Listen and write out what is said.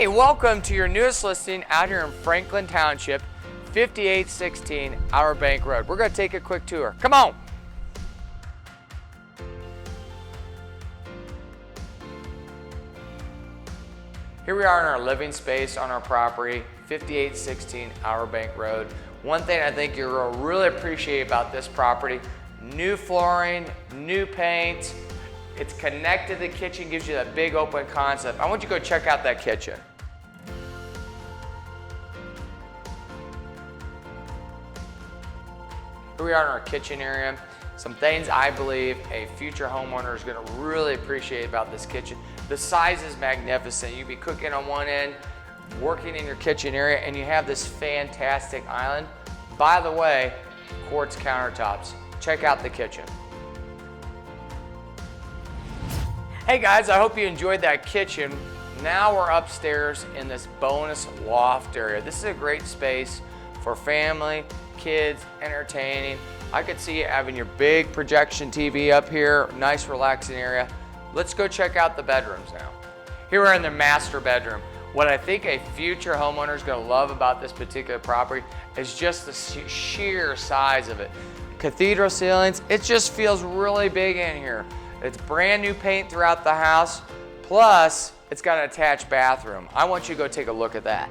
Hey, welcome to your newest listing out here in Franklin Township, 5816 Outer Bank Road. We're going to take a quick tour. Come on. Here we are in our living space on our property, 5816 Outer Bank Road. One thing I think you'll really appreciate about this property, new flooring, new paint. It's connected to the kitchen, gives you that big open concept. I want you to go check out that kitchen. Here we are in our kitchen area. Some things I believe a future homeowner is going to really appreciate about this kitchen. The size is magnificent. You'd be cooking on one end, working in your kitchen area, and you have this fantastic island. By the way, quartz countertops. Check out the kitchen. Hey guys, I hope you enjoyed that kitchen. Now we're upstairs in this bonus loft area. This is a great space for family, kids, entertaining. I could see you having your big projection TV up here, nice relaxing area. Let's go check out the bedrooms now. Here we're in the master bedroom. What I think a future homeowner is going to love about this particular property is just the sheer size of it. Cathedral ceilings, it just feels really big in here. It's brand new paint throughout the house, plus it's got an attached bathroom. I want you to go take a look at that.